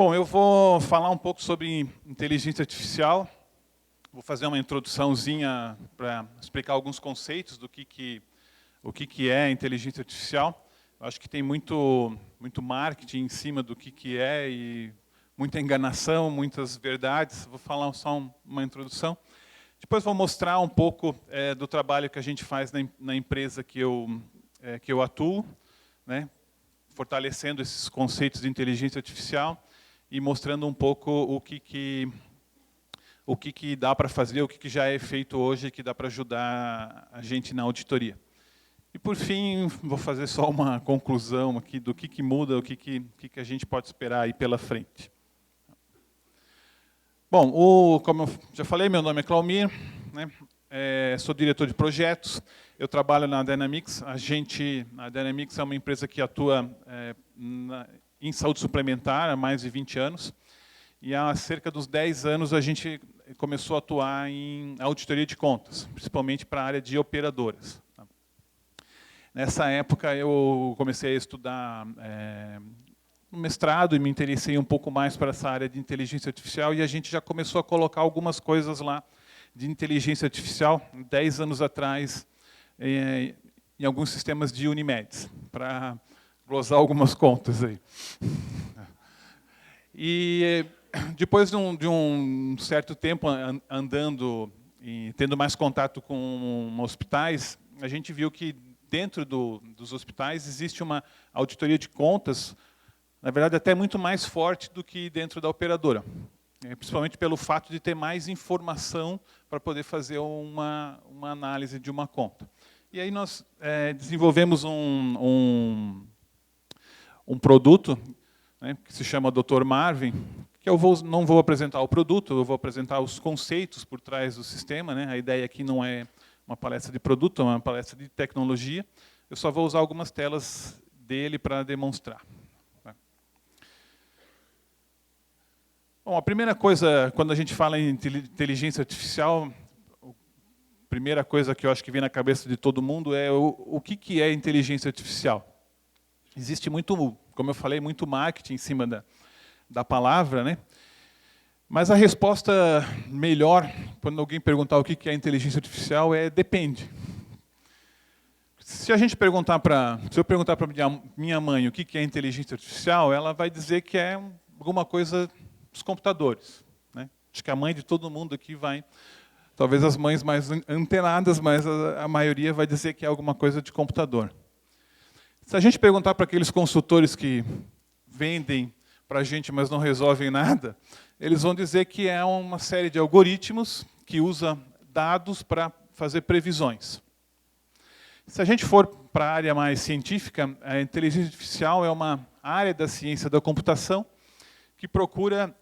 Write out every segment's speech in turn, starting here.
Bom, eu vou falar um pouco sobre inteligência artificial. Vou fazer uma introduçãozinha para explicar alguns conceitos do o que é inteligência artificial. Eu acho que tem muito marketing em cima do que é e muita enganação, muitas verdades. Vou falar só uma introdução. Depois vou mostrar um pouco do trabalho que a gente faz na empresa que eu atuo, né, fortalecendo esses conceitos de inteligência artificial e mostrando um pouco o que dá para fazer, o que já é feito hoje, que dá para ajudar a gente na auditoria. E, por fim, vou fazer só uma conclusão aqui do que muda, o que a gente pode esperar aí pela frente. Bom, como eu já falei, meu nome é Claumir, né? Sou diretor de projetos, eu trabalho na Dynamics. A Dynamics é uma empresa que atua em saúde suplementar há mais de 20 anos. E há cerca dos 10 anos a gente começou a atuar em auditoria de contas, principalmente para a área de operadoras. Nessa época eu comecei a estudar no mestrado e me interessei um pouco mais para essa área de inteligência artificial e a gente já começou a colocar algumas coisas lá de inteligência artificial 10 anos atrás em alguns sistemas de Unimed, para glosar algumas contas aí. E depois de um certo tempo andando e tendo mais contato com hospitais, a gente viu que dentro dos hospitais existe uma auditoria de contas, na verdade até muito mais forte do que dentro da operadora, principalmente pelo fato de ter mais informação para poder fazer uma análise de uma conta. E aí nós desenvolvemos um produto, né, que se chama Dr. Marvin, que eu não vou apresentar o produto, eu vou apresentar os conceitos por trás do sistema, né? A ideia aqui não é uma palestra de produto, é uma palestra de tecnologia. Eu só vou usar algumas telas dele para demonstrar. Bom, a primeira coisa, quando a gente fala em inteligência artificial, a primeira coisa que eu acho que vem na cabeça de todo mundo é o que é inteligência artificial. Existe muito, como eu falei, muito marketing em cima da palavra, né? Mas a resposta melhor, quando alguém perguntar o que é inteligência artificial, depende. Se eu perguntar para minha mãe o que é inteligência artificial, ela vai dizer que é alguma coisa dos computadores, né? Acho que a mãe de todo mundo aqui vai, talvez as mães mais antenadas, mas a maioria vai dizer que é alguma coisa de computador. Se a gente perguntar para aqueles consultores que vendem para a gente, mas não resolvem nada, eles vão dizer que é uma série de algoritmos que usa dados para fazer previsões. Se a gente for para a área mais científica, a inteligência artificial é uma área da ciência da computação que procura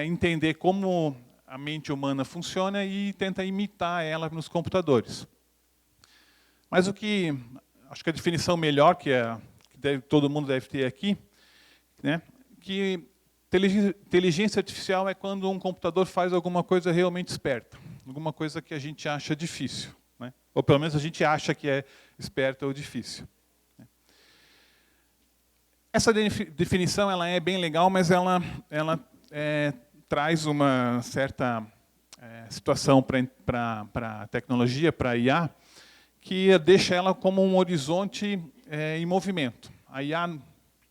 entender como a mente humana funciona e tenta imitar ela nos computadores. Mas acho que a definição melhor, todo mundo deve ter aqui, né, que inteligência artificial é quando um computador faz alguma coisa realmente esperta, alguma coisa que a gente acha difícil, né? Ou pelo menos a gente acha que é esperta ou difícil. Essa definição ela é bem legal, mas ela traz uma certa situação para a tecnologia, para a IA, que deixa ela como um horizonte em movimento. A IA,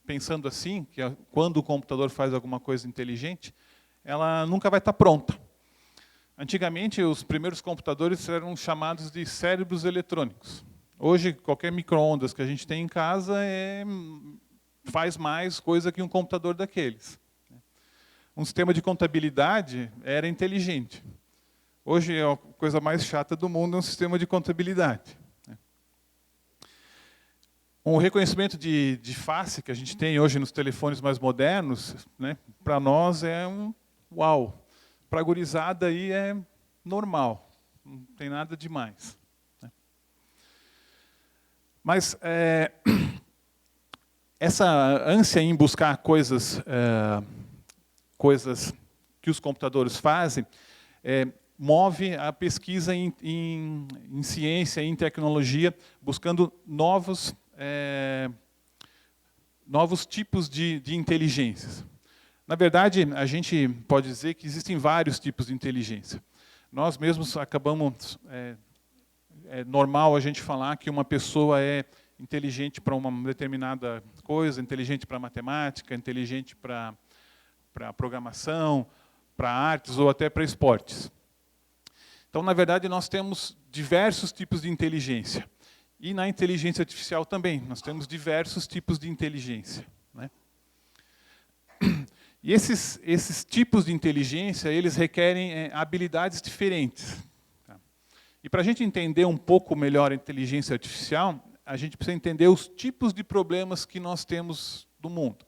pensando assim, que quando o computador faz alguma coisa inteligente, ela nunca vai estar pronta. Antigamente, os primeiros computadores eram chamados de cérebros eletrônicos. Hoje, qualquer micro-ondas que a gente tem em casa faz mais coisa que um computador daqueles. Um sistema de contabilidade era inteligente. Hoje, a coisa mais chata do mundo é um sistema de contabilidade. O reconhecimento de face que a gente tem hoje nos telefones mais modernos, né, para nós é um uau. Para a gurizada aí é normal, não tem nada demais. Mas essa ânsia em buscar coisas que os computadores fazem, move a pesquisa em ciência e em tecnologia, buscando novos tipos de inteligências. Na verdade, a gente pode dizer que existem vários tipos de inteligência. Nós mesmos acabamos... É normal a gente falar que uma pessoa é inteligente para uma determinada coisa, inteligente para matemática, inteligente para programação, para artes ou até para esportes. Então, na verdade, nós temos diversos tipos de inteligência. E na inteligência artificial também, nós temos diversos tipos de inteligência, né? E esses tipos de inteligência, eles requerem habilidades diferentes. Tá? E para a gente entender um pouco melhor a inteligência artificial, a gente precisa entender os tipos de problemas que nós temos no mundo.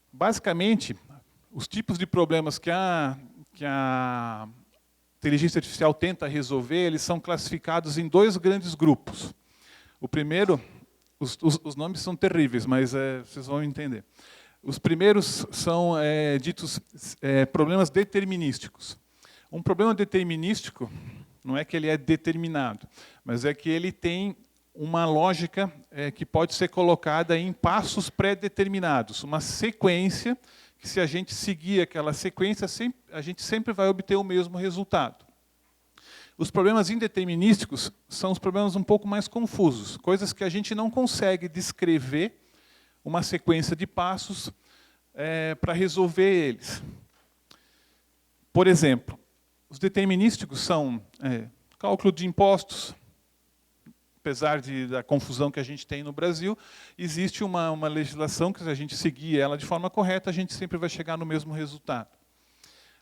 Basicamente, os tipos de problemas que a inteligência artificial tenta resolver, eles são classificados em dois grandes grupos. O primeiro, os nomes são terríveis, mas vocês vão entender. Os primeiros são ditos problemas determinísticos. Um problema determinístico não é que ele é determinado, mas é que ele tem uma lógica que pode ser colocada em passos pré-determinados, uma sequência que, se a gente seguir aquela sequência, a gente sempre vai obter o mesmo resultado. Os problemas indeterminísticos são os problemas um pouco mais confusos, coisas que a gente não consegue descrever uma sequência de passos para resolver eles. Por exemplo, os determinísticos são cálculo de impostos. Apesar da confusão que a gente tem no Brasil, existe uma legislação que, se a gente seguir ela de forma correta, a gente sempre vai chegar no mesmo resultado.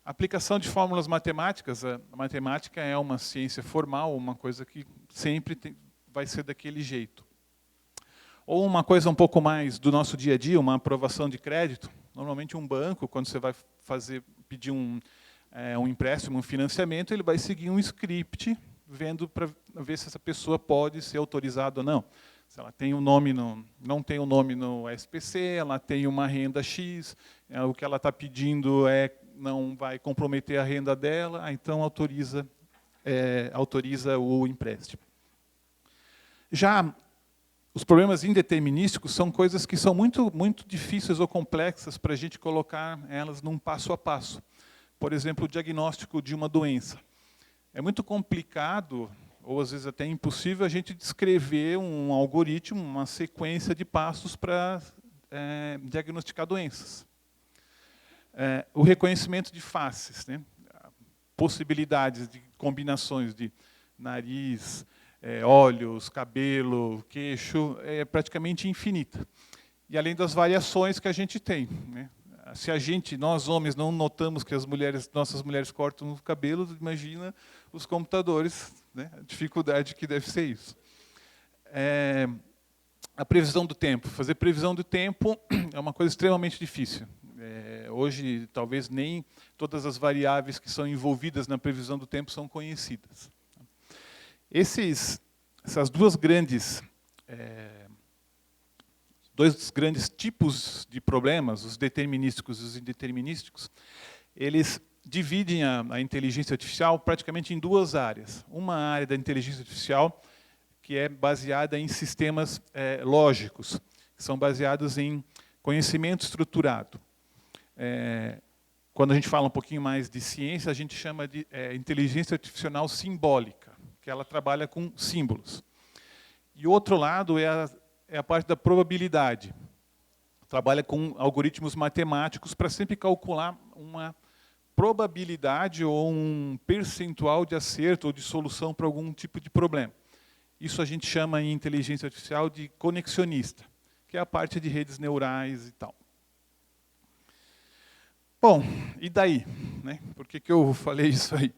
A aplicação de fórmulas matemáticas, a matemática é uma ciência formal, uma coisa que sempre vai ser daquele jeito. Ou uma coisa um pouco mais do nosso dia a dia, uma aprovação de crédito. Normalmente um banco, quando você vai pedir um empréstimo, um financiamento, ele vai seguir um script, vendo para ver se essa pessoa pode ser autorizada ou não. Se ela tem não tem o nome no SPC, ela tem uma renda X, o que ela está pedindo não vai comprometer a renda dela, então autoriza o empréstimo. Já os problemas indeterminísticos são coisas que são muito, muito difíceis ou complexas para a gente colocar elas num passo a passo. Por exemplo, o diagnóstico de uma doença. É muito complicado, ou às vezes até impossível, a gente descrever um algoritmo, uma sequência de passos para diagnosticar doenças. O reconhecimento de faces, né? Possibilidades de combinações de nariz, olhos, cabelo, queixo, é praticamente infinita. E além das variações que a gente tem, né? Se nós homens, não notamos que nossas mulheres cortam o cabelo, imagina os computadores, né? A dificuldade que deve ser isso. A previsão do tempo. Fazer previsão do tempo é uma coisa extremamente difícil. Hoje, talvez nem todas as variáveis que são envolvidas na previsão do tempo são conhecidas. Essas dois grandes tipos de problemas, os determinísticos e os indeterminísticos, eles dividem a inteligência artificial praticamente em duas áreas. Uma área da inteligência artificial que é baseada em sistemas lógicos, que são baseados em conhecimento estruturado. Quando a gente fala um pouquinho mais de ciência, a gente chama de inteligência artificial simbólica, que ela trabalha com símbolos. E o outro lado é a parte da probabilidade. Trabalha com algoritmos matemáticos para sempre calcular uma probabilidade ou um percentual de acerto ou de solução para algum tipo de problema. Isso a gente chama em inteligência artificial de conexionista, que é a parte de redes neurais e tal. Bom, e daí, né? Por que eu falei isso aí?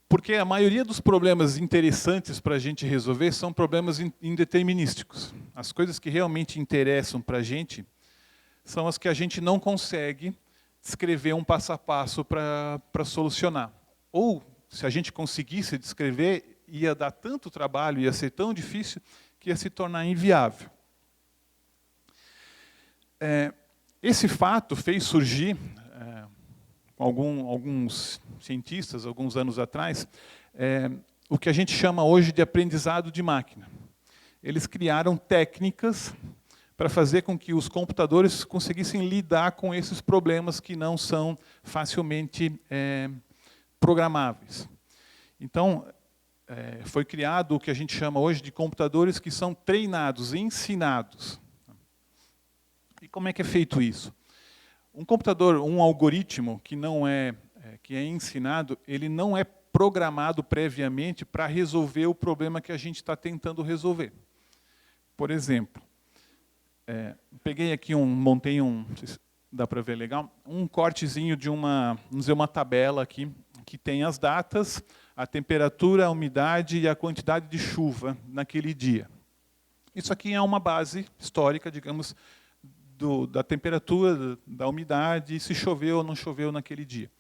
Porque a maioria dos problemas interessantes para a gente resolver são problemas indeterminísticos. As coisas que realmente interessam para a gente são as que a gente não consegue descrever um passo a passo para solucionar. Ou, se a gente conseguisse descrever, ia dar tanto trabalho, ia ser tão difícil, que ia se tornar inviável. Esse fato fez surgir, alguns cientistas, alguns anos atrás, o que a gente chama hoje de aprendizado de máquina. Eles criaram técnicas para fazer com que os computadores conseguissem lidar com esses problemas que não são facilmente programáveis. Então, foi criado o que a gente chama hoje de computadores que são treinados, ensinados. E como é que é feito isso? Um computador, um algoritmo que não que é ensinado, ele não é programado previamente para resolver o problema que a gente está tentando resolver. Por exemplo, peguei aqui montei não sei se dá para ver legal, um cortezinho de vamos dizer, uma tabela aqui, que tem as datas, a temperatura, a umidade e a quantidade de chuva naquele dia. Isso aqui é uma base histórica, digamos, da temperatura, da umidade, se choveu ou não choveu naquele dia.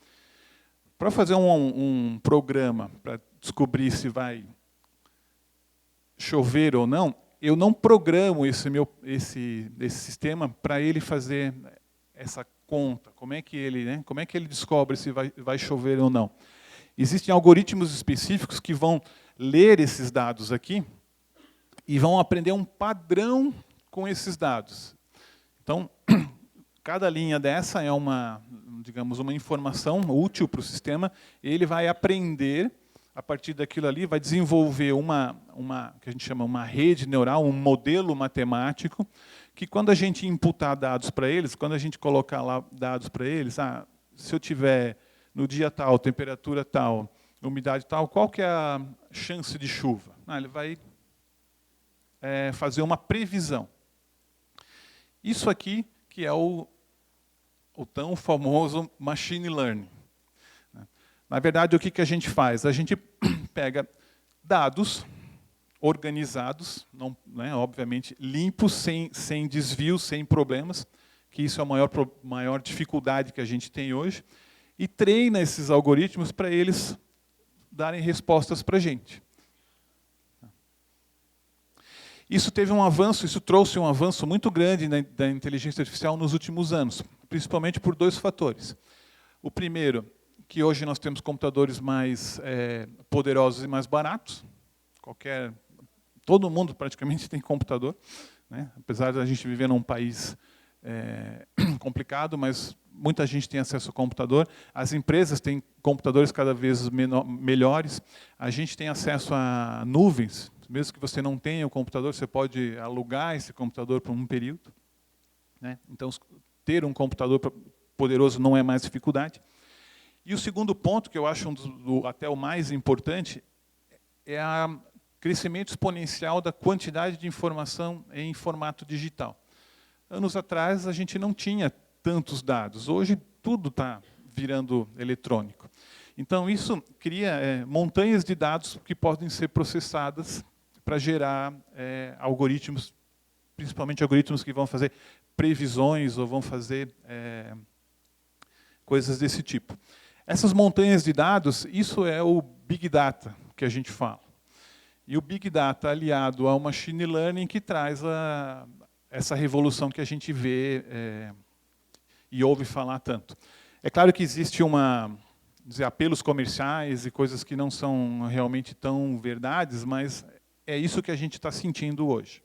Para fazer um programa para descobrir se vai chover ou não, eu não programo esse sistema para ele fazer essa conta. Como é que ele descobre se vai chover ou não? Existem algoritmos específicos que vão ler esses dados aqui e vão aprender um padrão com esses dados. Então, cada linha dessa é digamos, uma informação útil para o sistema, e ele vai aprender, a partir daquilo ali, vai desenvolver que a gente chama uma rede neural, um modelo matemático, que quando a gente imputar dados para eles, quando a gente colocar lá dados para eles, se eu tiver no dia tal, temperatura tal, umidade tal, qual que é a chance de chuva? Ele vai fazer uma previsão. Isso aqui que é o tão famoso machine learning. Na verdade, o que a gente faz? A gente pega dados organizados, obviamente limpos, sem desvios, sem problemas, que isso é a maior dificuldade que a gente tem hoje, e treina esses algoritmos para eles darem respostas para a gente. Isso trouxe um avanço muito grande da inteligência artificial nos últimos anos, principalmente por dois fatores. O primeiro, que hoje nós temos computadores mais poderosos e mais baratos. Todo mundo praticamente tem computador, né? Apesar de a gente viver num país complicado, mas muita gente tem acesso ao computador. As empresas têm computadores cada vez melhores. A gente tem acesso a nuvens. Mesmo que você não tenha o computador, você pode alugar esse computador por um período, né? Então, ter um computador poderoso não é mais dificuldade. E o segundo ponto, que eu acho até o mais importante, é o crescimento exponencial da quantidade de informação em formato digital. Anos atrás, a gente não tinha tantos dados. Hoje, tudo está virando eletrônico. Então, isso cria montanhas de dados que podem ser processadas para gerar algoritmos, principalmente algoritmos que vão fazer previsões ou vão fazer coisas desse tipo. Essas montanhas de dados, isso é o Big Data que a gente fala. E o Big Data aliado ao Machine Learning que traz essa revolução que a gente vê e ouve falar tanto. É claro que existe apelos comerciais e coisas que não são realmente tão verdades, mas é isso que a gente está sentindo hoje.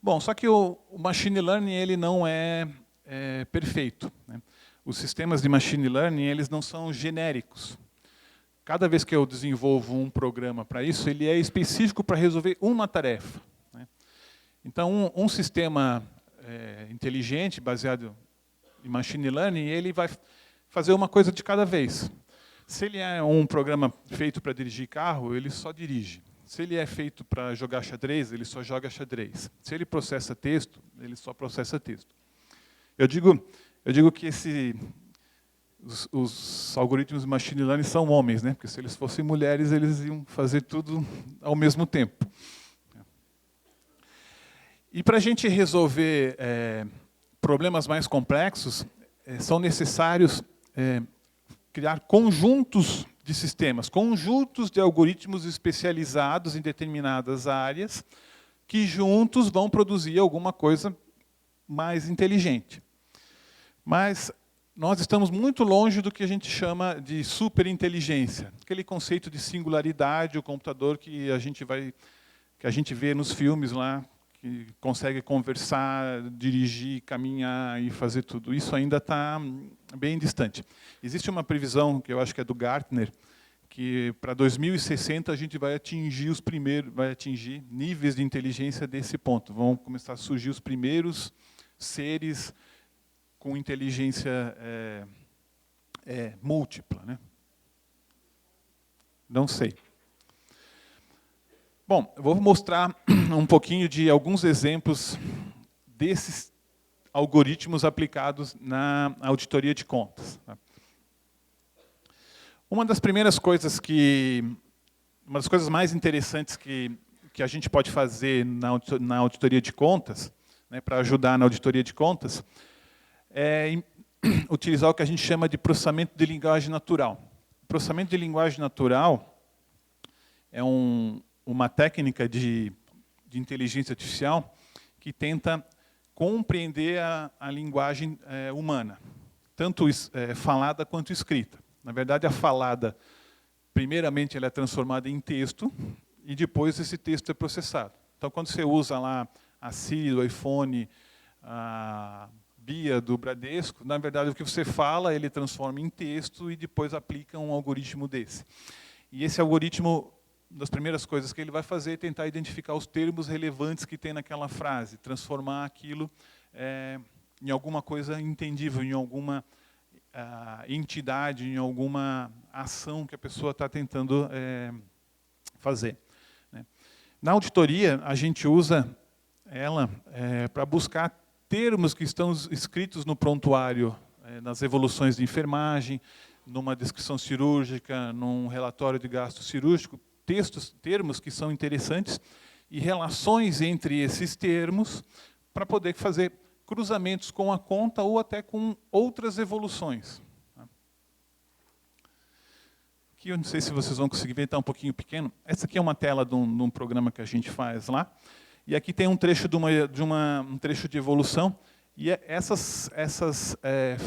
Bom, só que o Machine Learning ele não é perfeito, né? Os sistemas de Machine Learning eles não são genéricos. Cada vez que eu desenvolvo um programa para isso, ele é específico para resolver uma tarefa, né? Então, um sistema inteligente, baseado em Machine Learning, ele vai fazer uma coisa de cada vez. Se ele é um programa feito para dirigir carro, ele só dirige. Se ele é feito para jogar xadrez, ele só joga xadrez. Se ele processa texto, ele só processa texto. Eu digo que os algoritmos de Machine Learning são homens, né? Porque se eles fossem mulheres, eles iam fazer tudo ao mesmo tempo. E para a gente resolver problemas mais complexos, são necessários criar conjuntos de sistemas, conjuntos de algoritmos especializados em determinadas áreas, que juntos vão produzir alguma coisa mais inteligente. Mas nós estamos muito longe do que a gente chama de superinteligência, aquele conceito de singularidade, o computador que a gente vai que a gente vê nos filmes lá, que consegue conversar, dirigir, caminhar e fazer tudo. Isso ainda está bem distante. Existe uma previsão, que eu acho que é do Gartner, que para 2060 a gente vai atingir níveis de inteligência desse ponto. Vão começar a surgir os primeiros seres com inteligência múltipla, né? Não sei. Bom, eu vou mostrar um pouquinho de alguns exemplos desses algoritmos aplicados na auditoria de contas. Uma das coisas mais interessantes que a gente pode fazer na auditoria de contas, né, para ajudar na auditoria de contas, é utilizar o que a gente chama de processamento de linguagem natural. O processamento de linguagem natural é uma técnica de inteligência artificial que tenta compreender a linguagem humana, tanto falada quanto escrita. Na verdade, a falada, primeiramente, ela é transformada em texto e depois esse texto é processado. Então, quando você usa lá a Siri do iPhone, a Bia do Bradesco, na verdade, o que você fala, ele transforma em texto e depois aplica um algoritmo desse. E esse algoritmo, das primeiras coisas que ele vai fazer é tentar identificar os termos relevantes que tem naquela frase, transformar aquilo em alguma coisa entendível, em alguma entidade, em alguma ação que a pessoa está tentando fazer. Né? Na auditoria, a gente usa ela para buscar termos que estão escritos no prontuário, nas evoluções de enfermagem, numa descrição cirúrgica, num relatório de gasto cirúrgico, termos que são interessantes e relações entre esses termos para poder fazer cruzamentos com a conta ou até com outras evoluções. Aqui eu não sei se vocês vão conseguir ver, está um pouquinho pequeno. Essa aqui é uma tela de um programa que a gente faz lá. E aqui tem um trecho um trecho de evolução. E essas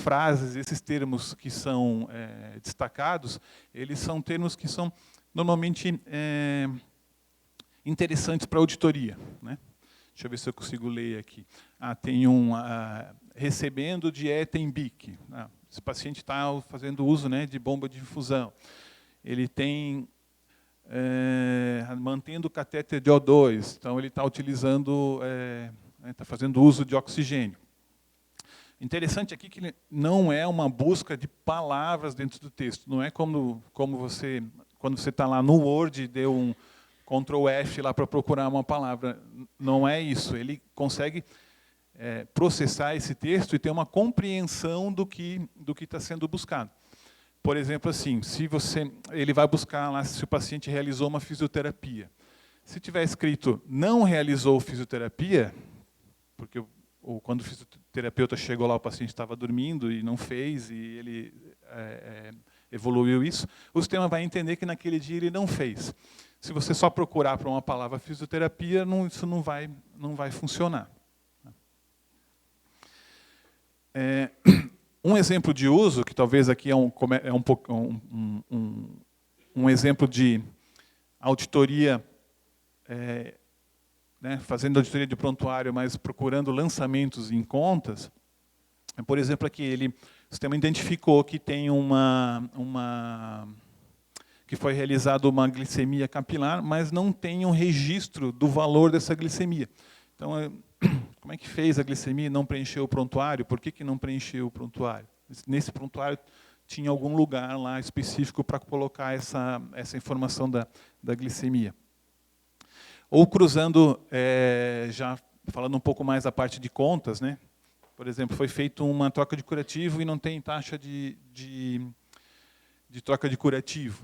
frases, esses termos que são destacados, eles são termos que são normalmente interessantes para a auditoria, né? Deixa eu ver se eu consigo ler aqui. Tem recebendo dieta em BIC. Esse paciente está fazendo uso, né, de bomba de infusão. Ele tem mantendo o catéter de O2, então ele está utilizando, está fazendo uso de oxigênio. Interessante aqui que não é uma busca de palavras dentro do texto. Não é como você, quando você está lá no Word, deu um Ctrl F lá para procurar uma palavra. Não é isso. Ele consegue processar esse texto e ter uma compreensão do que está sendo buscado. Por exemplo, assim, ele vai buscar lá se o paciente realizou uma fisioterapia. Se tiver escrito não realizou fisioterapia, porque quando o fisioterapeuta chegou lá, o paciente estava dormindo e não fez, e ele evoluiu isso, o sistema vai entender que naquele dia ele não fez. Se você só procurar por uma palavra fisioterapia, isso não vai funcionar. Um exemplo de uso, que talvez aqui é um exemplo de auditoria, né, fazendo auditoria de prontuário, mas procurando lançamentos em contas. Por exemplo, aqui o sistema identificou que tem que foi realizada uma glicemia capilar, mas não tem um registro do valor dessa glicemia. Então, como é que fez a glicemia e não preencheu o prontuário? Por que não preencheu o prontuário? Nesse prontuário tinha algum lugar lá específico para colocar essa informação da glicemia. Ou cruzando, já falando um pouco mais da parte de contas, né? Por exemplo, foi feita uma troca de curativo e não tem taxa de troca de curativo.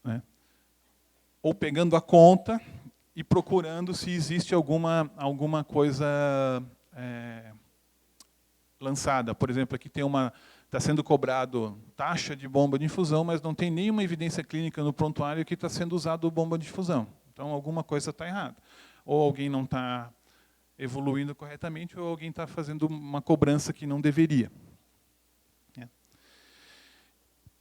Né? Ou pegando a conta e procurando se existe alguma coisa lançada. Por exemplo, aqui está sendo cobrado taxa de bomba de infusão, mas não tem nenhuma evidência clínica no prontuário que está sendo usado bomba de infusão. Então, alguma coisa está errada. Ou alguém não está evoluindo corretamente, ou alguém está fazendo uma cobrança que não deveria.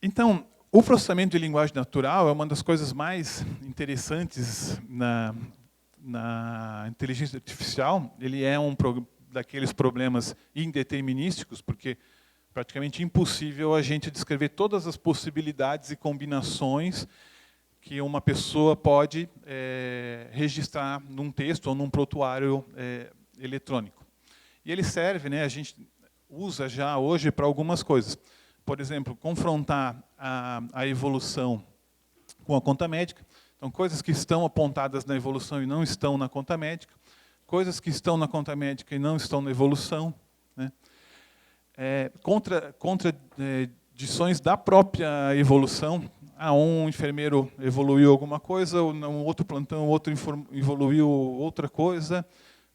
Então, O processamento de linguagem natural é uma das coisas mais interessantes na inteligência artificial. Ele é daqueles problemas indeterminísticos, porque praticamente impossível a gente descrever todas as possibilidades e combinações que uma pessoa pode registrar num texto ou num prontuário eletrônico. E ele serve, a gente usa já hoje para algumas coisas. Por exemplo, confrontar a evolução com a conta médica. Então, coisas que estão apontadas na evolução e não estão na conta médica. Coisas que estão na conta médica e não estão na evolução. Contradições da própria evolução. Um enfermeiro evoluiu alguma coisa, um outro plantão, o outro evoluiu outra coisa.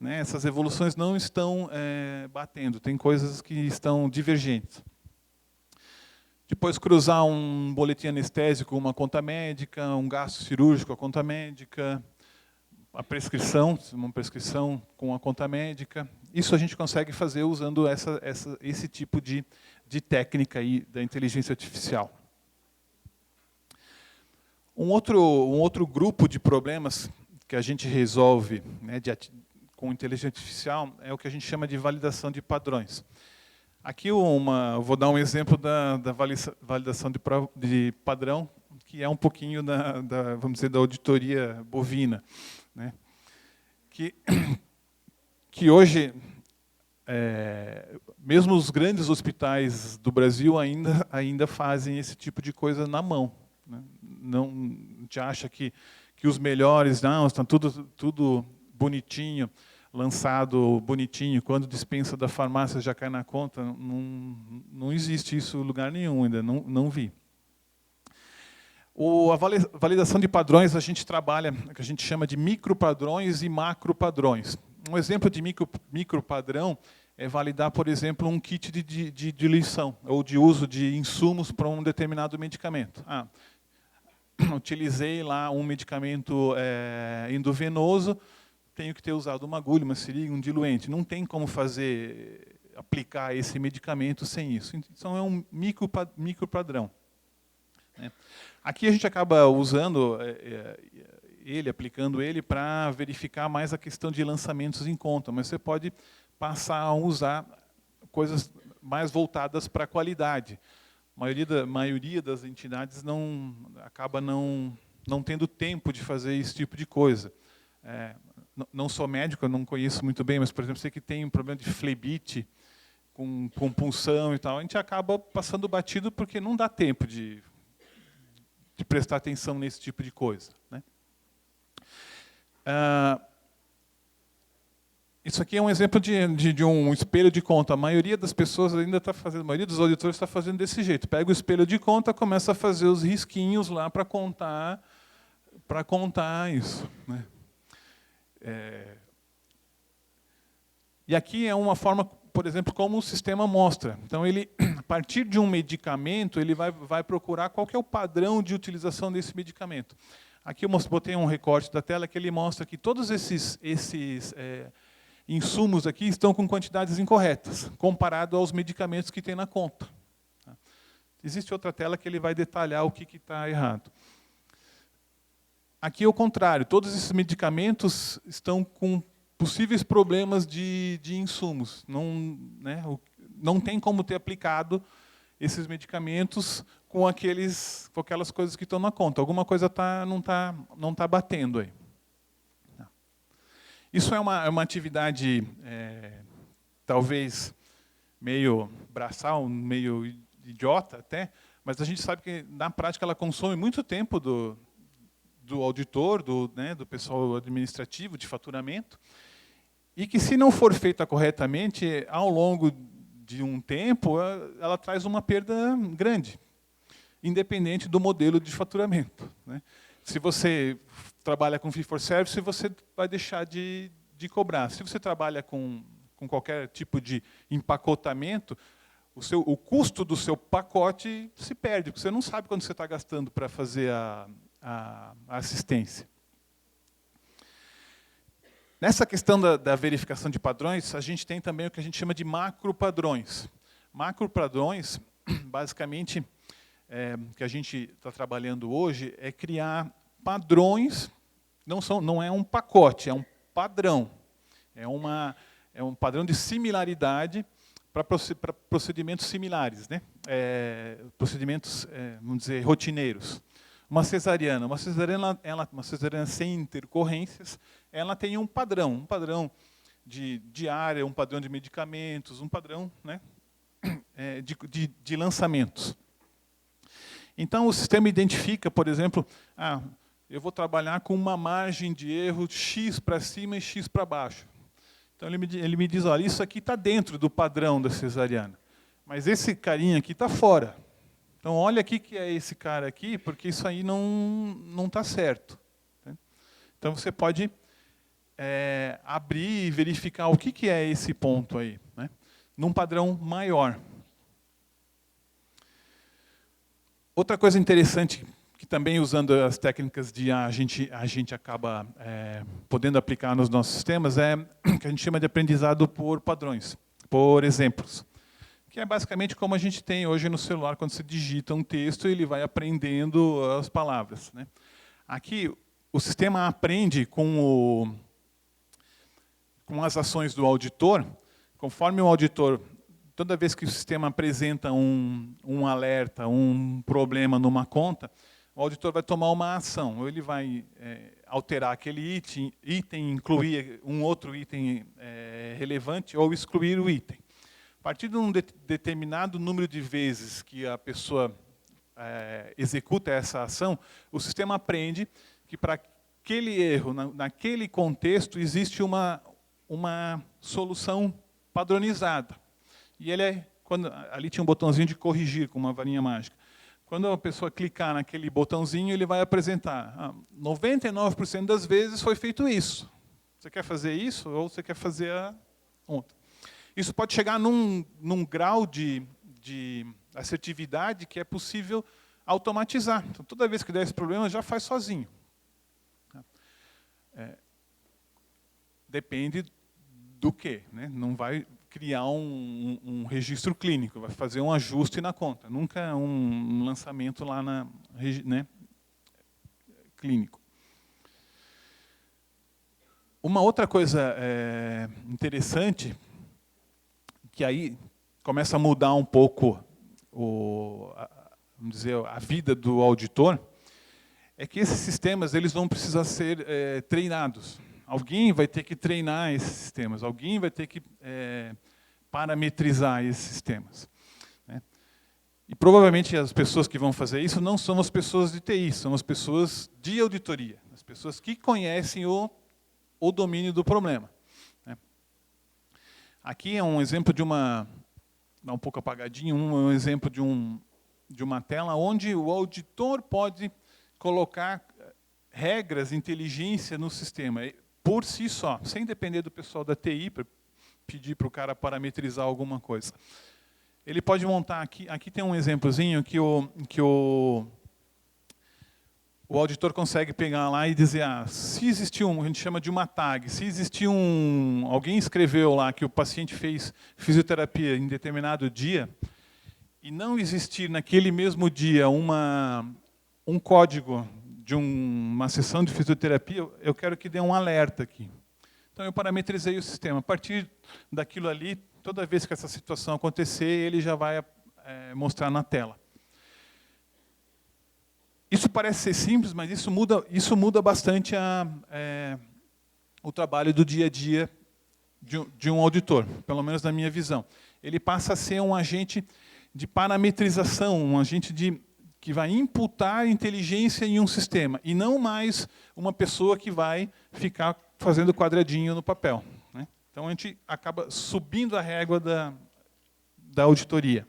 Essas evoluções não estão batendo, tem coisas que estão divergentes. Depois, cruzar um boletim anestésico com uma conta médica, um gasto cirúrgico com a conta médica, uma prescrição com a conta médica. Isso a gente consegue fazer usando esse tipo de técnica aí da inteligência artificial. Um outro grupo de problemas que a gente resolve com inteligência artificial é o que a gente chama de validação de padrões. Aqui vou dar um exemplo da validação de padrão, que é um pouquinho vamos dizer, da auditoria bovina, que hoje, mesmo os grandes hospitais do Brasil ainda fazem esse tipo de coisa na mão. Não, a gente acha que os melhores, está tudo bonitinho, lançado bonitinho, quando dispensa da farmácia já cai na conta. Não existe isso em lugar nenhum ainda, não vi. A validação de padrões, a gente trabalha, que a gente chama de micropadrões e macropadrões. Um exemplo de micropadrão é validar, por exemplo, um kit de diluição, ou de uso de insumos para um determinado medicamento. Utilizei lá um medicamento endovenoso, tenho que ter usado uma agulha, uma seringa, um diluente. Não tem como aplicar esse medicamento sem isso. Então, é um micropadrão. Aqui a gente acaba usando aplicando ele para verificar mais a questão de lançamentos em conta, mas você pode passar a usar coisas mais voltadas para a qualidade. A maioria das entidades acaba não tendo tempo de fazer esse tipo de coisa. Não sou médico, eu não conheço muito bem, mas, por exemplo, sei que tem um problema de flebite com punção e tal, a gente acaba passando batido porque não dá tempo de prestar atenção nesse tipo de coisa. Isso aqui é um exemplo de um espelho de conta. A maioria das pessoas ainda está fazendo, a maioria dos auditores está fazendo desse jeito. Pega o espelho de conta, começa a fazer os risquinhos lá para contar isso. E aqui é uma forma, por exemplo, como o sistema mostra. Então, a partir de um medicamento, ele vai procurar qual que é o padrão de utilização desse medicamento. Aqui eu botei um recorte da tela que ele mostra que todos esses insumos aqui estão com quantidades incorretas, comparado aos medicamentos que tem na conta. Existe outra tela que ele vai detalhar o que está errado. Aqui é o contrário, todos esses medicamentos estão com possíveis problemas de insumos. Não tem como ter aplicado esses medicamentos com aquelas coisas que estão na conta. Alguma coisa não tá batendo aí. Isso é uma atividade, talvez, meio braçal, meio idiota até, mas a gente sabe que, na prática, ela consome muito tempo do auditor, do pessoal administrativo, de faturamento, e que, se não for feita corretamente, ao longo de um tempo, ela traz uma perda grande, independente do modelo de faturamento. Se você trabalha com fee for service, você vai deixar de cobrar. Se você trabalha com qualquer tipo de empacotamento, o custo do seu pacote se perde, porque você não sabe quanto você está gastando para fazer a assistência. Nessa questão da verificação de padrões, a gente tem também o que a gente chama de macropadrões. Macropadrões, basicamente, que a gente está trabalhando hoje é criar padrões, não é um pacote, é um padrão. É um padrão de similaridade para procedimentos similares, né? Procedimentos, vamos dizer, rotineiros. Uma cesariana sem intercorrências, ela tem um padrão de área, um padrão de medicamentos, um padrão, né, de lançamentos. Então, o sistema identifica, por exemplo, eu vou trabalhar com uma margem de erro X para cima e X para baixo. Então, ele me diz, olha, isso aqui está dentro do padrão da cesariana, mas esse carinha aqui está fora. Então, olha aqui que é esse cara aqui, porque isso aí não está certo. Então, você pode abrir e verificar o que é esse ponto aí, né, num padrão maior. Outra coisa interessante, que também usando as técnicas de IA, a gente acaba podendo aplicar nos nossos sistemas, é o que a gente chama de aprendizado por padrões, por exemplos. Que é basicamente como a gente tem hoje no celular, quando você digita um texto, ele vai aprendendo as palavras, né? Aqui, o sistema aprende com as ações do auditor, conforme o auditor, toda vez que o sistema apresenta um alerta, um problema numa conta, o auditor vai tomar uma ação, ou ele vai alterar aquele item, incluir um outro item relevante, ou excluir o item. A partir de um determinado número de vezes que a pessoa executa essa ação, o sistema aprende que para aquele erro, naquele contexto, existe uma solução padronizada. E ali tinha um botãozinho de corrigir, com uma varinha mágica. Quando a pessoa clicar naquele botãozinho, ele vai apresentar. 99% das vezes foi feito isso. Você quer fazer isso ou você quer fazer a outra? Isso pode chegar num grau de assertividade que é possível automatizar. Então, toda vez que der esse problema, já faz sozinho. Depende do quê, né? Não vai criar um registro clínico, vai fazer um ajuste na conta. Nunca um lançamento lá né, clínico. Uma outra coisa interessante, que aí começa a mudar um pouco vamos dizer, a vida do auditor, é que esses sistemas eles vão precisar ser treinados. Alguém vai ter que treinar esses sistemas, alguém vai ter que parametrizar esses sistemas, né? E provavelmente as pessoas que vão fazer isso não são as pessoas de TI, são as pessoas de auditoria, as pessoas que conhecem o domínio do problema, né? Aqui é um exemplo de dá um pouco apagadinho, um exemplo de uma tela onde o auditor pode colocar regras, inteligência no sistema, por si só, sem depender do pessoal da TI, para pedir para o cara parametrizar alguma coisa. Ele pode montar aqui tem um exemplozinho que o auditor consegue pegar lá e dizer, se existir a gente chama de uma tag, se existir alguém escreveu lá que o paciente fez fisioterapia em determinado dia, e não existir naquele mesmo dia um código de uma sessão de fisioterapia, eu quero que dê um alerta aqui. Então, eu parametrizei o sistema. A partir daquilo ali, toda vez que essa situação acontecer, ele já vai mostrar na tela. Isso parece ser simples, mas isso muda bastante o trabalho do dia a dia de um auditor, pelo menos na minha visão. Ele passa a ser um agente de parametrização, um agente que vai imputar inteligência em um sistema, e não mais uma pessoa que vai ficar fazendo quadradinho no papel, né? Então, a gente acaba subindo a régua da auditoria.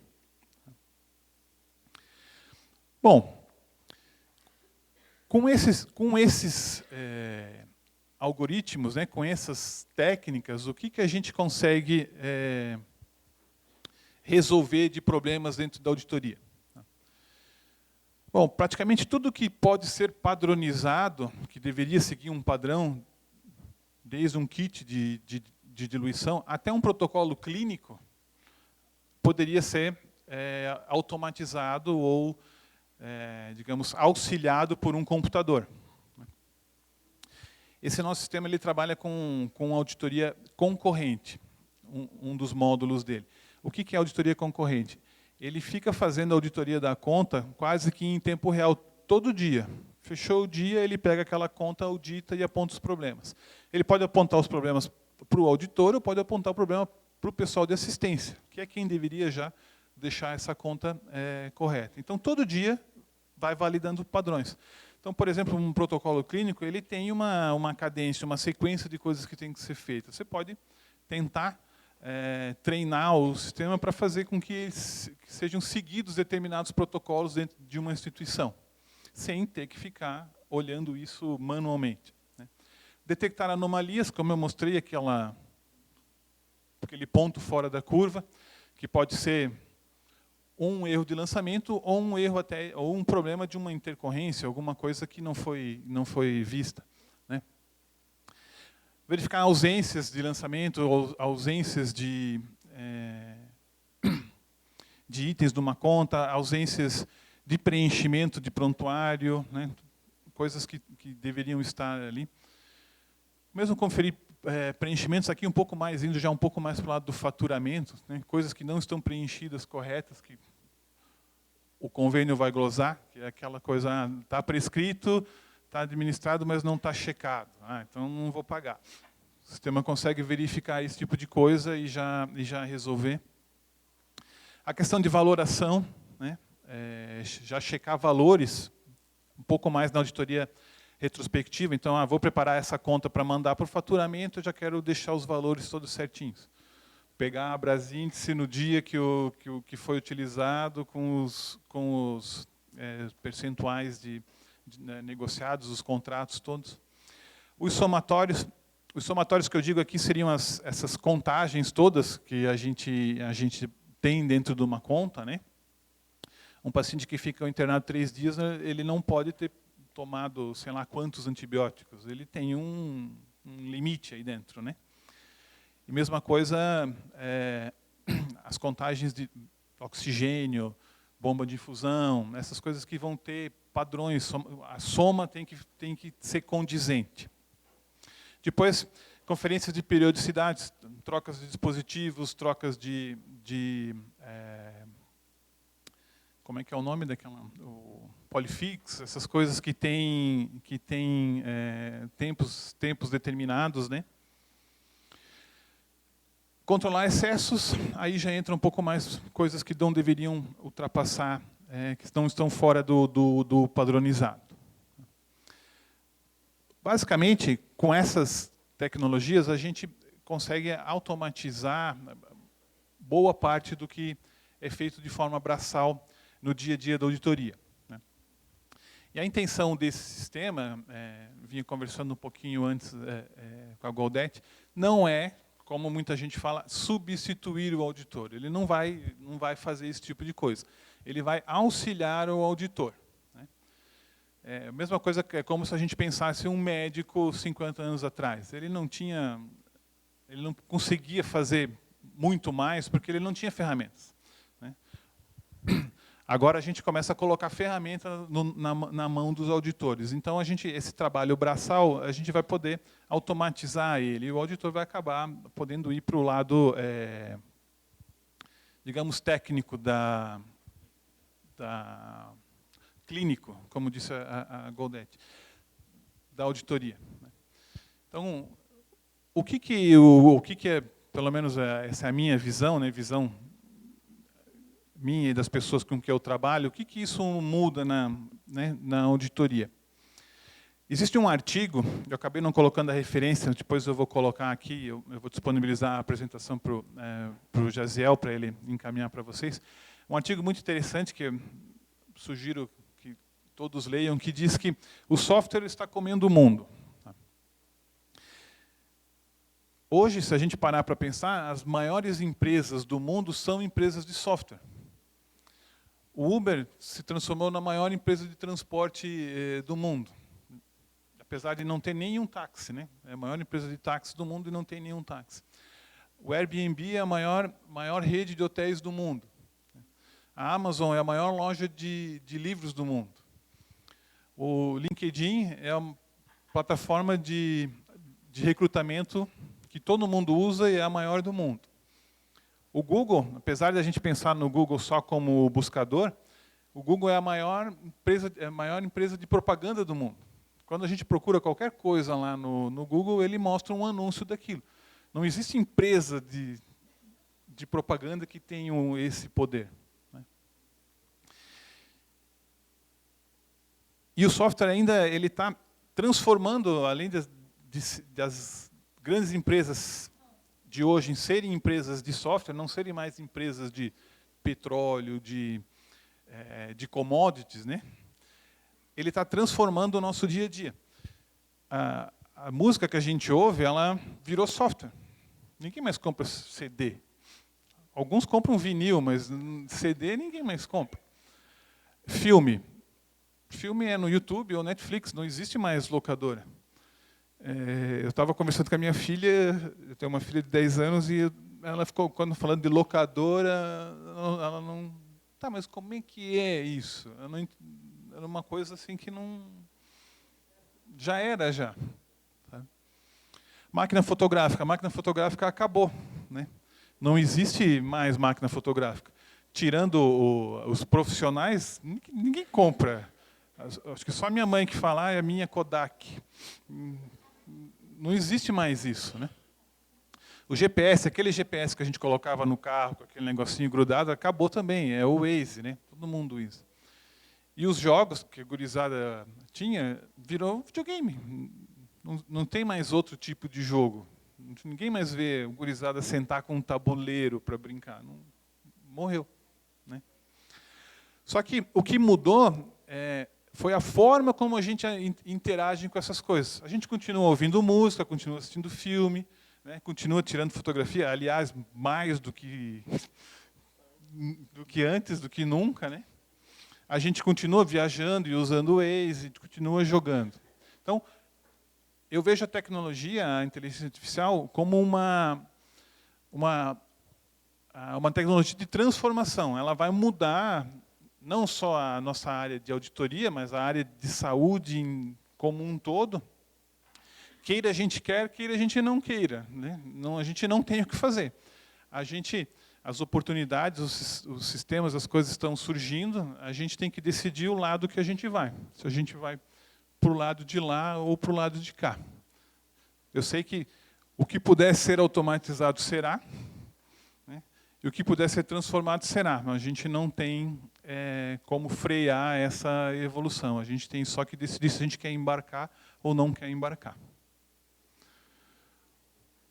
Bom, com esses algoritmos, né, com essas técnicas, o que a gente consegue resolver de problemas dentro da auditoria? Bom, praticamente tudo que pode ser padronizado, que deveria seguir um padrão, desde um kit de diluição até um protocolo clínico, poderia ser automatizado ou digamos, auxiliado por um computador. Esse nosso sistema ele trabalha com auditoria concorrente, um dos módulos dele. O que é auditoria concorrente? Ele fica fazendo a auditoria da conta quase que em tempo real, todo dia. Fechou o dia, ele pega aquela conta, audita e aponta os problemas. Ele pode apontar os problemas para o auditor ou pode apontar o problema para o pessoal de assistência, que é quem deveria já deixar essa conta correta. Então, todo dia vai validando padrões. Então, por exemplo, um protocolo clínico, ele tem uma cadência, uma sequência de coisas que tem que ser feitas. Você pode tentar treinar o sistema para fazer com que sejam seguidos determinados protocolos dentro de uma instituição, sem ter que ficar olhando isso manualmente. Detectar anomalias, como eu mostrei, aquele ponto fora da curva, que pode ser um erro de lançamento ou um erro ou um problema de uma intercorrência, alguma coisa que não foi vista, né? Verificar ausências de lançamento ou ausências de itens de uma conta, ausências de preenchimento de prontuário, né? Coisas que deveriam estar ali. Mesmo conferir preenchimentos aqui indo já um pouco mais para o lado do faturamento, né? Coisas que não estão preenchidas corretas, que o convênio vai glosar, que é aquela coisa, está prescrito, está administrado, mas não está checado. Então não vou pagar. O sistema consegue verificar esse tipo de coisa e já resolver. A questão de valoração, né? Já checar valores, um pouco mais na auditoria retrospectiva. Então, vou preparar essa conta para mandar para o faturamento, eu já quero deixar os valores todos certinhos. Pegar a Brasíndice no dia que foi utilizado com os percentuais negociados, os contratos todos. Os somatórios que eu digo aqui seriam essas contagens todas que a gente tem dentro de uma conta, né? Um paciente que fica internado 3 dias, ele não pode ter tomado, sei lá quantos antibióticos. Ele tem um limite aí dentro, né? E mesma coisa, as contagens de oxigênio, bomba de infusão, essas coisas que vão ter padrões, a soma tem que ser condizente. Depois, conferências de periodicidades, trocas de dispositivos, trocas de como é que é o nome daquela? O Polifix, essas coisas que tem tempos determinados, né? Controlar excessos, aí já entra um pouco mais coisas que não deveriam ultrapassar, que não estão fora do padronizado. Basicamente, com essas tecnologias, a gente consegue automatizar boa parte do que é feito de forma braçal no dia a dia da auditoria, né? E a intenção desse sistema, vinha conversando um pouquinho antes com a Goldete, não é, como muita gente fala, substituir o auditor. Ele não vai fazer esse tipo de coisa. Ele vai auxiliar o auditor, né? A mesma coisa que é como se a gente pensasse um médico 50 anos atrás. Ele não conseguia fazer muito mais porque ele não tinha ferramentas, né? Agora a gente começa a colocar ferramenta na mão dos auditores. Então, esse trabalho braçal, a gente vai poder automatizar ele. E o auditor vai acabar podendo ir para o lado, digamos, técnico clínico, como disse a Goldete, da auditoria. Então, o que é, pelo menos essa é a minha visão, né, visão minha e das pessoas com que eu trabalho, o que isso muda na auditoria? Existe um artigo, eu acabei não colocando a referência, depois eu vou colocar aqui, eu vou disponibilizar a apresentação para o Jaziel, para ele encaminhar para vocês. Um artigo muito interessante, que eu sugiro que todos leiam, que diz que o software está comendo o mundo. Hoje, se a gente parar para pensar, as maiores empresas do mundo são empresas de software. O Uber se transformou na maior empresa de transporte do mundo, apesar de não ter nenhum táxi, né? É a maior empresa de táxi do mundo e não tem nenhum táxi. O Airbnb é a maior rede de hotéis do mundo. A Amazon é a maior loja de livros do mundo. O LinkedIn é uma plataforma de recrutamento que todo mundo usa e é a maior do mundo. O Google, apesar de a gente pensar no Google só como buscador, o Google é a maior empresa de propaganda do mundo. Quando a gente procura qualquer coisa lá no Google, ele mostra um anúncio daquilo. Não existe empresa de propaganda que tenha esse poder. Né? E o software ainda ele está transformando, além das grandes empresas de hoje em serem empresas de software, não serem mais empresas de petróleo, de commodities, né? Ele está transformando o nosso dia a dia. A música que a gente ouve, ela virou software. Ninguém mais compra CD. Alguns compram vinil, mas CD ninguém mais compra. Filme. Filme é no YouTube ou Netflix, não existe mais locadora. Eu estava conversando com a minha filha, eu tenho uma filha de 10 anos, e ela ficou, quando falando de locadora, ela não... Tá, mas como é que é isso? Era uma coisa assim que não... Já era, já. Tá? Máquina fotográfica. A máquina fotográfica acabou. Né? Não existe mais máquina fotográfica. Tirando os profissionais, ninguém compra. Acho que só a minha mãe que fala, é a minha Kodak. Não existe mais isso, né? O GPS, aquele GPS que a gente colocava no carro, com aquele negocinho grudado, acabou também, é o Waze, né? Todo mundo usa. E os jogos que a gurizada tinha, virou videogame. Não tem mais outro tipo de jogo. Ninguém mais vê a gurizada sentar com um tabuleiro para brincar. Morreu. Né? Só que o que mudou foi a forma como a gente interage com essas coisas. A gente continua ouvindo música, continua assistindo filme, né? Continua tirando fotografia, aliás, mais do que antes, do que nunca. Né? A gente continua viajando e usando o Waze, a gente continua jogando. Então, eu vejo a tecnologia, a inteligência artificial, como uma tecnologia de transformação. Ela vai mudar não só a nossa área de auditoria, mas a área de saúde como um todo. Queira a gente quer, queira a gente não queira. Né? Não, a gente não tem o que fazer. As oportunidades, os sistemas, as coisas estão surgindo, a gente tem que decidir o lado que a gente vai. Se a gente vai para o lado de lá ou para o lado de cá. Eu sei que o que puder ser automatizado será, né? E o que puder ser transformado será, mas a gente não tem como frear essa evolução. A gente tem só que decidir se a gente quer embarcar ou não quer embarcar.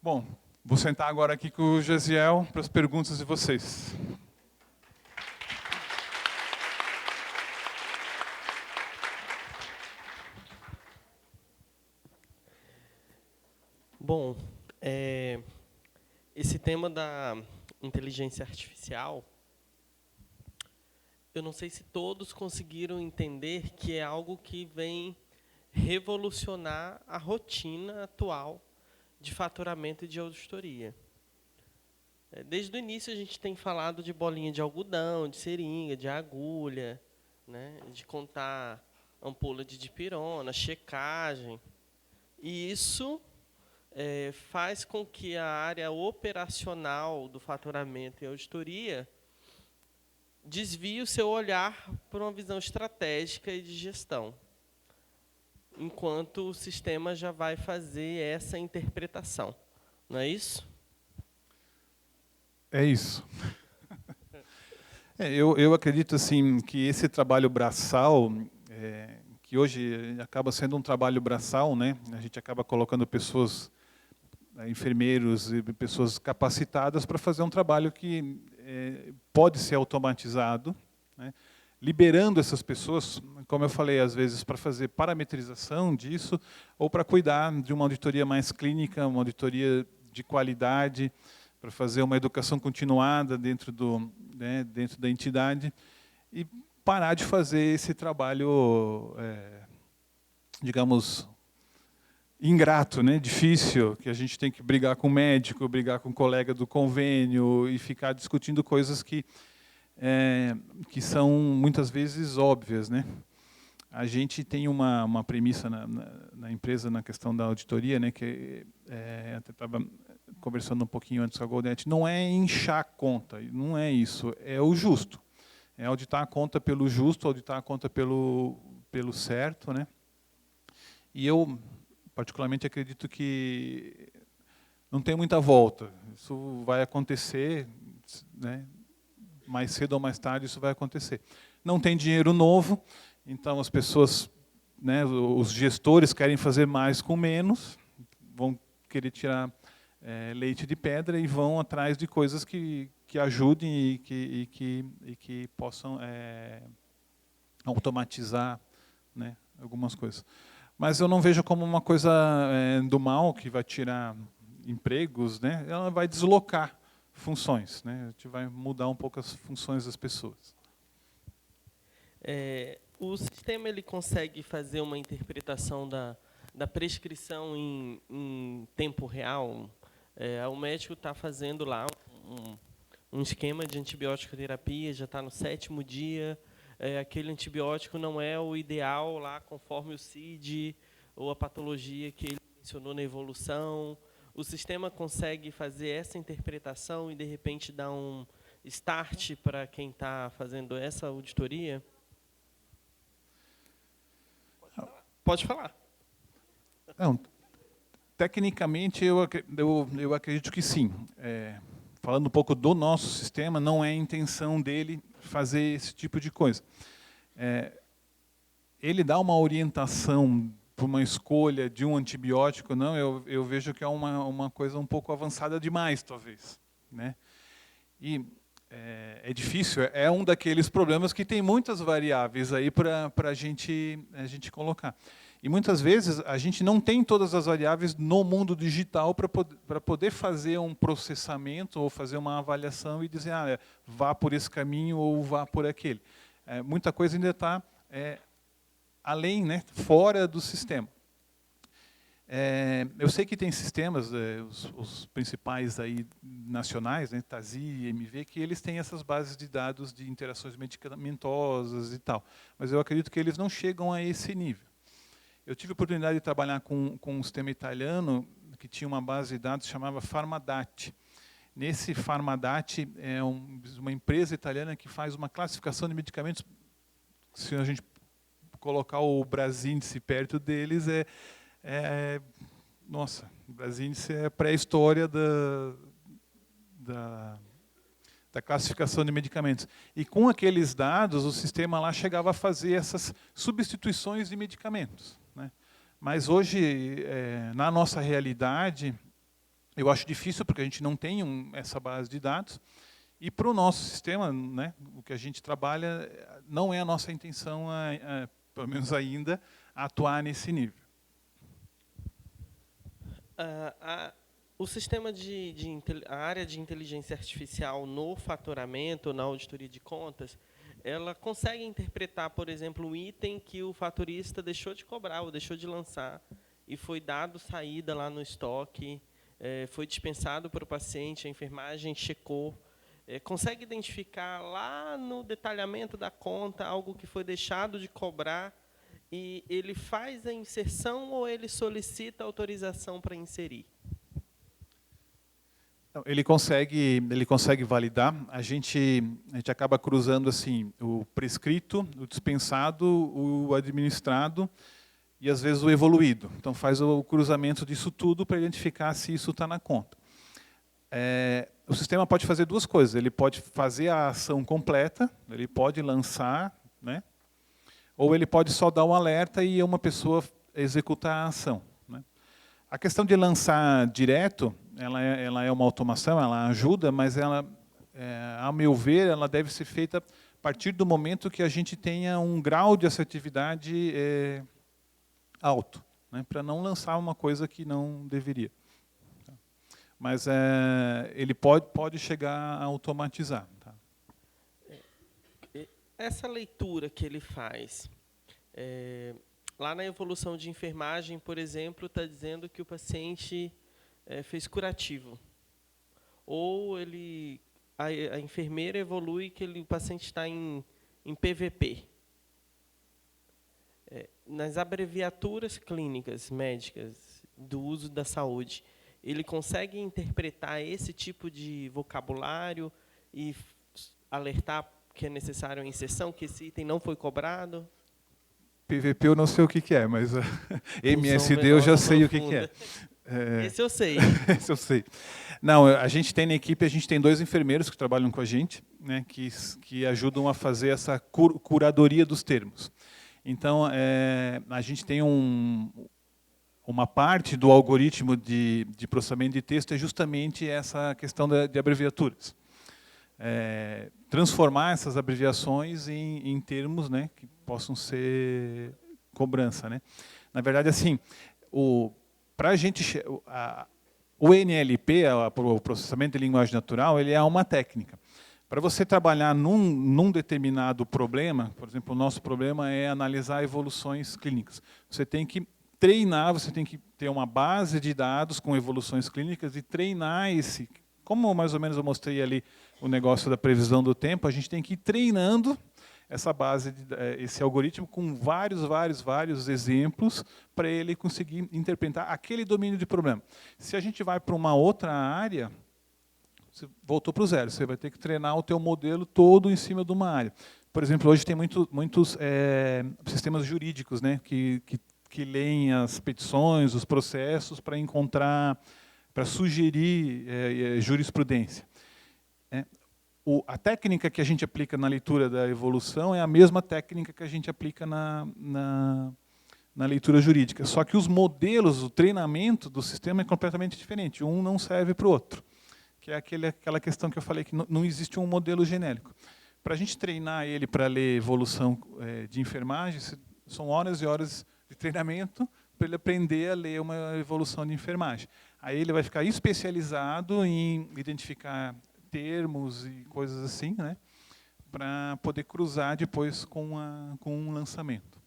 Bom, vou sentar agora aqui com o Gesiel para as perguntas de vocês. Bom, esse tema da inteligência artificial, eu não sei se todos conseguiram entender que é algo que vem revolucionar a rotina atual de faturamento e de auditoria. Desde o início a gente tem falado de bolinha de algodão, de seringa, de agulha, né, de contar ampola de dipirona, checagem. E isso faz com que a área operacional do faturamento e auditoria desvie o seu olhar para uma visão estratégica e de gestão, enquanto o sistema já vai fazer essa interpretação. Não é isso? É isso. Eu acredito assim, que esse trabalho braçal, que hoje acaba sendo um trabalho braçal, né? A gente acaba colocando pessoas, enfermeiros e pessoas capacitadas para fazer um trabalho que pode ser automatizado, né? Liberando essas pessoas, como eu falei, às vezes, para fazer parametrização disso, ou para cuidar de uma auditoria mais clínica, uma auditoria de qualidade, para fazer uma educação continuada dentro da entidade, e parar de fazer esse trabalho, digamos, ingrato, né? Difícil, que a gente tem que brigar com o médico, brigar com o colega do convênio e ficar discutindo coisas que que são muitas vezes óbvias, né? A gente tem uma premissa na empresa, na questão da auditoria, né, que até estava conversando um pouquinho antes com a Goldnet, não é inchar a conta, não é isso, é o justo. É auditar a conta pelo justo, auditar a conta pelo certo, né? E eu, particularmente, acredito que não tem muita volta. Isso vai acontecer, né? Mais cedo ou mais tarde isso vai acontecer. Não tem dinheiro novo, então as pessoas, né, os gestores querem fazer mais com menos, vão querer tirar leite de pedra e vão atrás de coisas que ajudem e que possam automatizar, né, algumas coisas. Mas eu não vejo como uma coisa do mal que vai tirar empregos, né? Ela vai deslocar funções, né? A gente vai mudar um pouco as funções das pessoas. O sistema ele consegue fazer uma interpretação da prescrição em tempo real? O médico está fazendo lá um esquema de antibiótico terapia, já está no 7º dia, aquele antibiótico não é o ideal lá conforme o CID ou a patologia que ele mencionou na evolução. O sistema consegue fazer essa interpretação e, de repente, dar um start para quem está fazendo essa auditoria? Pode falar. Não, tecnicamente, eu acredito que sim. Falando um pouco do nosso sistema, não é a intenção dele fazer esse tipo de coisa. Ele dá uma orientação para uma escolha de um antibiótico, não, eu vejo que é uma coisa um pouco avançada demais, talvez, né? E é difícil, é um daqueles problemas que tem muitas variáveis aí para a gente colocar. E muitas vezes a gente não tem todas as variáveis no mundo digital para poder fazer um processamento ou fazer uma avaliação e dizer, vá por esse caminho ou vá por aquele. Muita coisa ainda está além, né, fora do sistema. Eu sei que tem sistemas, os principais aí nacionais, né, TASI e MV, que eles têm essas bases de dados de interações medicamentosas e tal, mas eu acredito que eles não chegam a esse nível. Eu tive a oportunidade de trabalhar com um sistema italiano que tinha uma base de dados que chamava Farmadat. Nesse Farmadat é uma empresa italiana que faz uma classificação de medicamentos. Se a gente colocar o Brasíndice perto deles, nossa, o Brasíndice é a pré-história da classificação de medicamentos. E com aqueles dados, o sistema lá chegava a fazer essas substituições de medicamentos, né? Mas hoje, na nossa realidade, eu acho difícil, porque a gente não tem essa base de dados, e para o nosso sistema, né, o que a gente trabalha, não é a nossa intenção, pelo menos ainda, atuar nesse nível. O sistema a área de inteligência artificial no faturamento, na auditoria de contas, ela consegue interpretar, por exemplo, um item que o faturista deixou de cobrar ou deixou de lançar e foi dado saída lá no estoque, foi dispensado para o paciente, a enfermagem checou, consegue identificar lá no detalhamento da conta algo que foi deixado de cobrar e ele faz a inserção ou ele solicita autorização para inserir? Ele consegue validar. A gente acaba cruzando assim o prescrito, o dispensado, o administrado e às vezes o evoluído. Então faz o cruzamento disso tudo para identificar se isso está na conta. O sistema pode fazer duas coisas. Ele pode fazer a ação completa, ele pode lançar, né? Ou ele pode só dar um alerta e uma pessoa executar a ação, né? A questão de lançar direto, ela é uma automação, ela ajuda, mas ela, a meu ver, ela deve ser feita a partir do momento que a gente tenha um grau de assertividade alto, né, para não lançar uma coisa que não deveria. Mas ele pode chegar a automatizar. Tá? Essa leitura que ele faz, lá na evolução de enfermagem, por exemplo, está dizendo que o paciente fez curativo. Ou ele a enfermeira evolui que o paciente está em PVP. Nas abreviaturas clínicas, médicas, do uso da saúde, ele consegue interpretar esse tipo de vocabulário e alertar que é necessário a inserção, que esse item não foi cobrado? PVP eu não sei o que é, mas MSD eu já venosa sei o que profunda. é. Esse eu sei. Esse eu sei. Não, a gente tem na equipe, a gente tem 2 enfermeiros que trabalham com a gente, né, que ajudam a fazer essa curadoria dos termos. Então, a gente tem uma parte do algoritmo de processamento de texto é justamente essa questão de abreviaturas. Transformar essas abreviações em termos, né, que possam ser cobrança, né. Na verdade, assim, para a gente, o NLP, o processamento de linguagem natural, ele é uma técnica. Para você trabalhar num determinado problema, por exemplo, o nosso problema é analisar evoluções clínicas. Você tem que treinar, você tem que ter uma base de dados com evoluções clínicas e treinar como mais ou menos eu mostrei ali o negócio da previsão do tempo, a gente tem que ir treinando essa base, esse algoritmo com vários exemplos para ele conseguir interpretar aquele domínio de problema. Se a gente vai para uma outra área, você voltou para o zero, você vai ter que treinar o teu modelo todo em cima de uma área. Por exemplo, hoje tem muitos sistemas jurídicos, né, que leem as petições, os processos para encontrar, para sugerir jurisprudência. A técnica que a gente aplica na leitura da evolução é a mesma técnica que a gente aplica na leitura jurídica. Só que os modelos, o treinamento do sistema é completamente diferente. Um não serve para o outro. Que é aquela questão que eu falei, que não existe um modelo genérico. Para a gente treinar ele para ler evolução de enfermagem, são horas e horas de treinamento para ele aprender a ler uma evolução de enfermagem. Aí ele vai ficar especializado em identificar termos e coisas assim, né, para poder cruzar depois com um lançamento.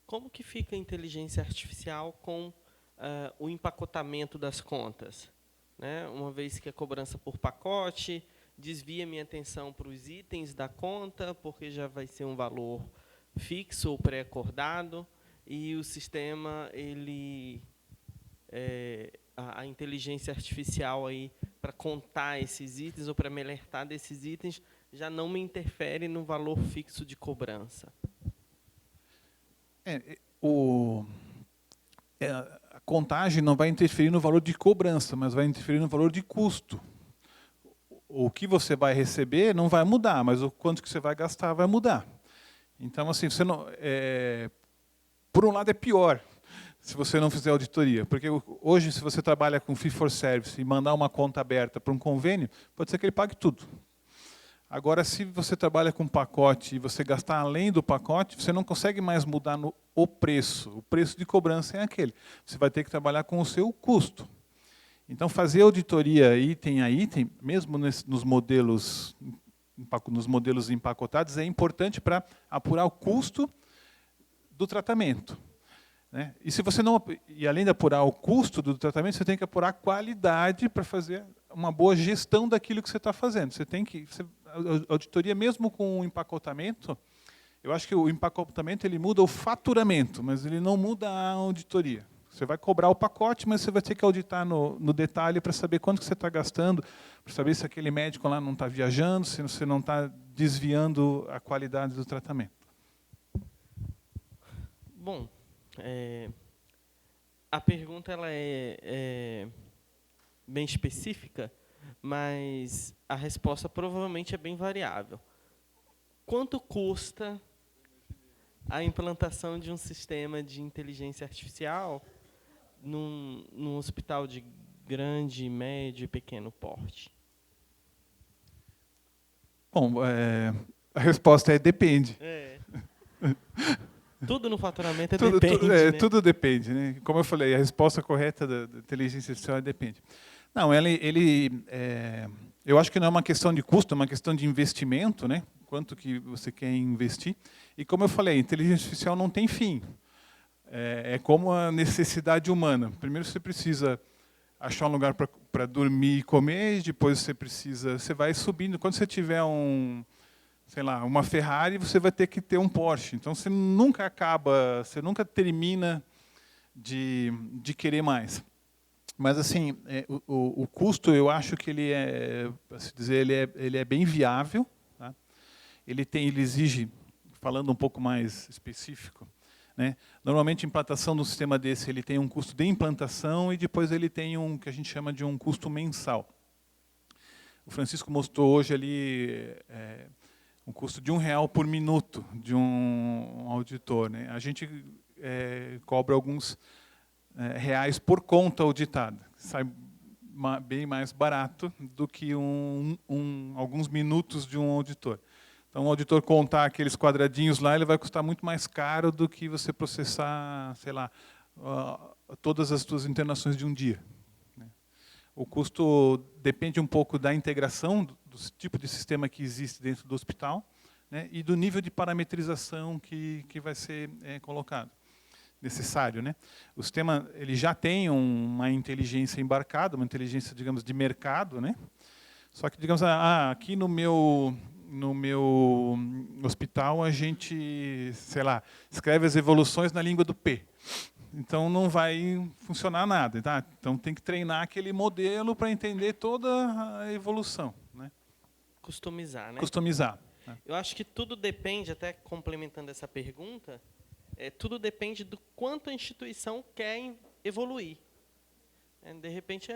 Como que fica a inteligência artificial com o empacotamento das contas? Né? Uma vez que a cobrança por pacote desvia minha atenção para os itens da conta, porque já vai ser um valor fixo ou pré-acordado, e o sistema, a inteligência artificial aí para contar esses itens ou para me alertar desses itens já não me interfere no valor fixo de cobrança. A contagem não vai interferir no valor de cobrança, mas vai interferir no valor de custo. O que você vai receber não vai mudar, mas o quanto que você vai gastar vai mudar. Então, assim, você não, por um lado é pior se você não fizer auditoria, porque hoje, se você trabalha com fee for service e mandar uma conta aberta para um convênio, pode ser que ele pague tudo. Agora, se você trabalha com pacote e você gastar além do pacote, você não consegue mais mudar o preço. O preço de cobrança é aquele. Você vai ter que trabalhar com o seu custo. Então, fazer auditoria item a item, mesmo nos modelos empacotados, é importante para apurar o custo do tratamento. Né? E além de apurar o custo do tratamento, você tem que apurar a qualidade para fazer uma boa gestão daquilo que você está fazendo. A auditoria, mesmo com o empacotamento, eu acho que o empacotamento ele muda o faturamento, mas ele não muda a auditoria. Você vai cobrar o pacote, mas você vai ter que auditar no detalhe para saber quanto que você está gastando, para saber se aquele médico lá não está viajando, se você não está desviando a qualidade do tratamento. Bom, a pergunta ela é bem específica, mas a resposta provavelmente é bem variável. Quanto custa a implantação de um sistema de inteligência artificial num hospital de grande, médio e pequeno porte? Bom, a resposta é depende. Tudo no faturamento depende. Né? Tudo depende. Né? Como eu falei, a resposta correta da inteligência artificial é depende. Não, eu acho que não é uma questão de custo, é uma questão de investimento, né? Quanto que você quer investir. E como eu falei, a inteligência artificial não tem fim. É como a necessidade humana. Primeiro você precisa achar um lugar para dormir e comer, depois você vai subindo. Quando você tiver sei lá, uma Ferrari, você vai ter que ter um Porsche. Então você nunca termina de querer mais. Mas assim, o custo, eu acho que ele é, para se dizer, ele é bem viável, tá? Ele exige, falando um pouco mais específico, né? Normalmente a implantação de um sistema desse, ele tem um custo de implantação e depois ele tem que a gente chama de um custo mensal. O Francisco mostrou hoje ali um custo de R$1 por minuto de um auditor, né? A gente cobra alguns reais por conta auditada. Sai bem mais barato do que alguns minutos de um auditor. Então, o auditor contar aqueles quadradinhos lá, ele vai custar muito mais caro do que você processar, sei lá, todas as suas internações de um dia. O custo depende um pouco da integração, do tipo de sistema que existe dentro do hospital, né, e do nível de parametrização que vai ser colocado, necessário, né? O sistema ele já tem uma inteligência embarcada, uma inteligência, digamos, de mercado, né? Só que, digamos, aqui no meu hospital a gente, sei lá, escreve as evoluções na língua do P. Então não vai funcionar nada, tá? Então tem que treinar aquele modelo para entender toda a evolução, né? Customizar, né? Customizar. Né? Eu acho que tudo depende, até complementando essa pergunta, tudo depende do quanto a instituição quer evoluir. De repente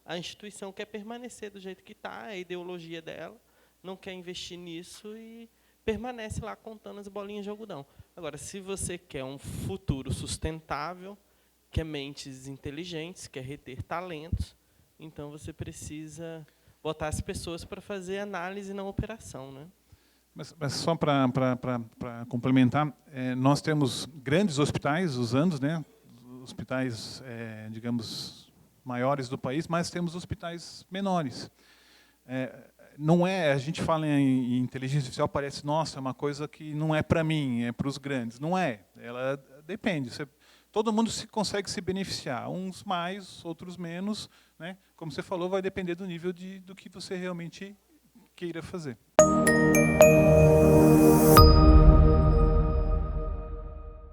a instituição quer permanecer do jeito que está, a ideologia dela, não quer investir nisso e permanece lá contando as bolinhas de algodão. Agora, se você quer um futuro sustentável, quer mentes inteligentes, quer reter talentos, então você precisa botar as pessoas para fazer análise na operação, né? Mas só para complementar, nós temos grandes hospitais usando, né, hospitais, digamos, maiores do país, mas temos hospitais menores. Não a gente fala em inteligência artificial, parece, nossa, é uma coisa que não é para mim, é para os grandes. Não é, ela depende. Todo mundo consegue se beneficiar, uns mais, outros menos, né? Como você falou, vai depender do nível do que você realmente queira fazer.